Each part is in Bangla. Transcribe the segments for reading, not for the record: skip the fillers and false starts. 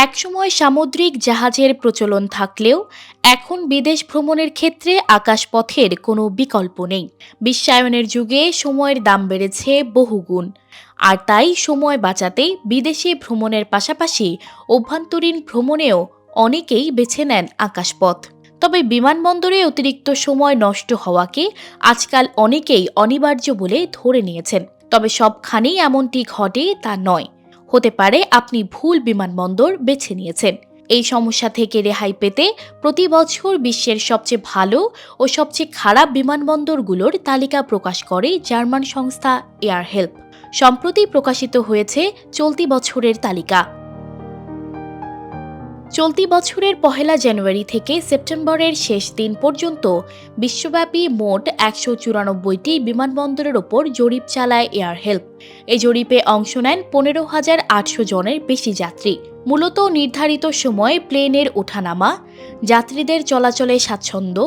একসময় সামুদ্রিক জাহাজের প্রচলন থাকলেও এখন বিদেশ ভ্রমণের ক্ষেত্রে আকাশপথের কোনো বিকল্প নেই। বিশ্বায়নের যুগে সময়ের দাম বেড়েছে বহুগুণ। আর তাই সময় বাঁচাতে বিদেশে ভ্রমণের পাশাপাশি অভ্যন্তরীণ ভ্রমণেও অনেকেই বেছে নেন আকাশপথ। তবে বিমানবন্দরে অতিরিক্ত সময় নষ্ট হওয়াকে আজকাল অনেকেই অনিবার্য বলে ধরে নিয়েছেন। তবে সবখানেই এমনটি ঘটে তা নয়। হতে পারে আপনি ভুল বিমানবন্দর বেছে নিয়েছেন। এই সমস্যা থেকে রেহাই পেতে প্রতি বছর বিশ্বের সবচেয়ে ভালো ও সবচেয়ে খারাপ বিমানবন্দরগুলোর তালিকা প্রকাশ করে জার্মান সংস্থা এয়ার হেল্প। সম্প্রতি প্রকাশিত হয়েছে চলতি বছরের তালিকা। চলতি বছরের 1 জানুয়ারি থেকে সেপ্টেম্বরের শেষ দিন পর্যন্ত বিশ্বব্যাপী মোট 194টি বিমানবন্দরের ওপর জরিপ চালায় এয়ার হেল্প। এই জরিপে অংশ নেন 15,800 জনের বেশি যাত্রী। মূলত নির্ধারিত সময়ে প্লেনের ওঠানামা, যাত্রীদের চলাচলে স্বাচ্ছন্দ্য,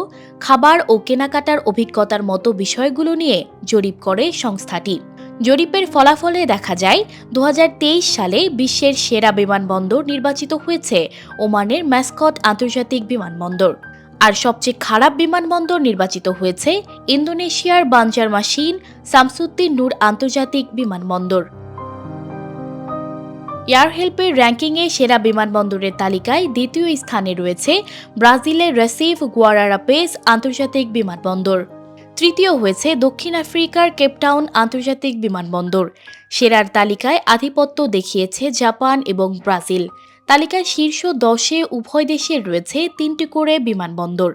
খাবার ও কেনাকাটার অভিজ্ঞতার মতো বিষয়গুলো নিয়ে জরিপ করে সংস্থাটি। জরিপের ফলাফলে দেখা যায় 2023 সালে বিশ্বের সেরা বিমানবন্দর নির্বাচিত হয়েছে ওমানের ম্যাসকট আন্তর্জাতিক বিমানবন্দর। আর সবচেয়ে খারাপ বিমানবন্দর নির্বাচিত হয়েছে ইন্দোনেশিয়ার বাঞ্জারমাসিন শামসুদ্দিন নূর আন্তর্জাতিক বিমানবন্দর। এয়ার হেল্পের র্যাঙ্কিংয়ে সেরা বিমানবন্দরের তালিকায় দ্বিতীয় স্থানে রয়েছে ব্রাজিলের রেসিফ গুয়ারারাপেস আন্তর্জাতিক বিমানবন্দর। তৃতীয় হয়েছে দক্ষিণ আফ্রিকার কেপটাউন আন্তর্জাতিক বিমানবন্দর। সেরার তালিকায় আধিপত্য দেখিয়েছে জাপান এবং ব্রাজিল। তালিকার শীর্ষ 10-এ উভয় দেশের রয়েছে 3টি করে বিমানবন্দর।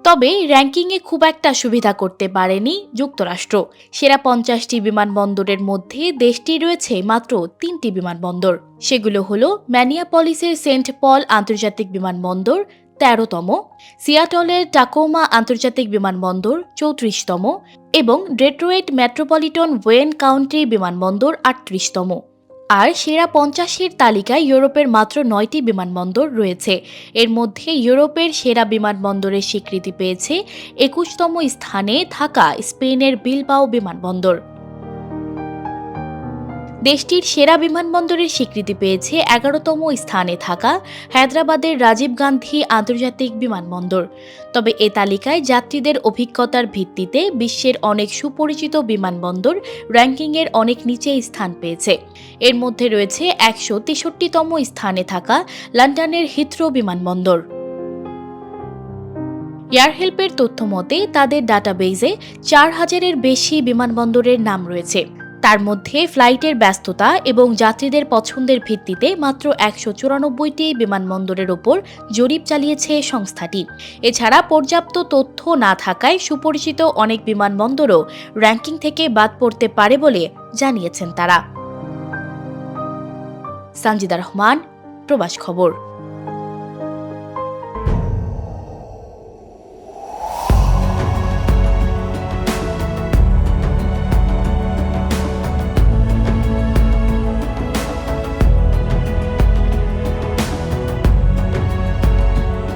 তবে র্যাঙ্কিংয়ে খুব একটা সুবিধা করতে পারেনি যুক্তরাষ্ট্র। সেরা 50টি বিমানবন্দরের মধ্যে দেশটি রয়েছে মাত্র 3টি বিমানবন্দর। সেগুলো হলো মিনিয়াপলিসের সেন্ট পল আন্তর্জাতিক বিমানবন্দর 13তম, সিয়াটলের টাকোমা আন্তর্জাতিক বিমানবন্দর 34তম এবং ডেট্রয়েট মেট্রোপলিটন ওয়েন কাউন্টি বিমানবন্দর 38তম। আর সেরা 50-এর তালিকায় ইউরোপের মাত্র 9টি বিমানবন্দর রয়েছে। এর মধ্যে ইউরোপের সেরা বিমানবন্দরের স্বীকৃতি পেয়েছে 21তম স্থানে থাকা স্পেনের বিলবাও বিমানবন্দর। দেশটির সেরা বিমানবন্দরের স্বীকৃতি পেয়েছে 11তম স্থানে থাকা হায়দ্রাবাদের রাজীব গান্ধী আন্তর্জাতিক বিমানবন্দর। তবে এ তালিকায় যাত্রীদের অভিজ্ঞতার ভিত্তিতে বিশ্বের অনেক সুপরিচিত বিমানবন্দর র্যাঙ্কিংয়ের অনেক নিচে স্থান পেয়েছে। এর মধ্যে রয়েছে 163তম স্থানে থাকা লন্ডনের হিথ্রো বিমানবন্দর। এয়ার হেল্পের তথ্য মতে তাদের ডাটাবেজে 4000-এর বেশি বিমানবন্দরের নাম রয়েছে। তার মধ্যে ফ্লাইটের ব্যস্ততা এবং যাত্রীদের পছন্দের ভিত্তিতে মাত্র 194টি বিমানবন্দরের ওপর জরিপ চালিয়েছে সংস্থাটি। এছাড়া পর্যাপ্ত তথ্য না থাকায় সুপরিচিত অনেক বিমানবন্দরও র্যাঙ্কিং থেকে বাদ পড়তে পারে বলে জানিয়েছেন তারা। সানজিদা রহমান, প্রবাস খবর।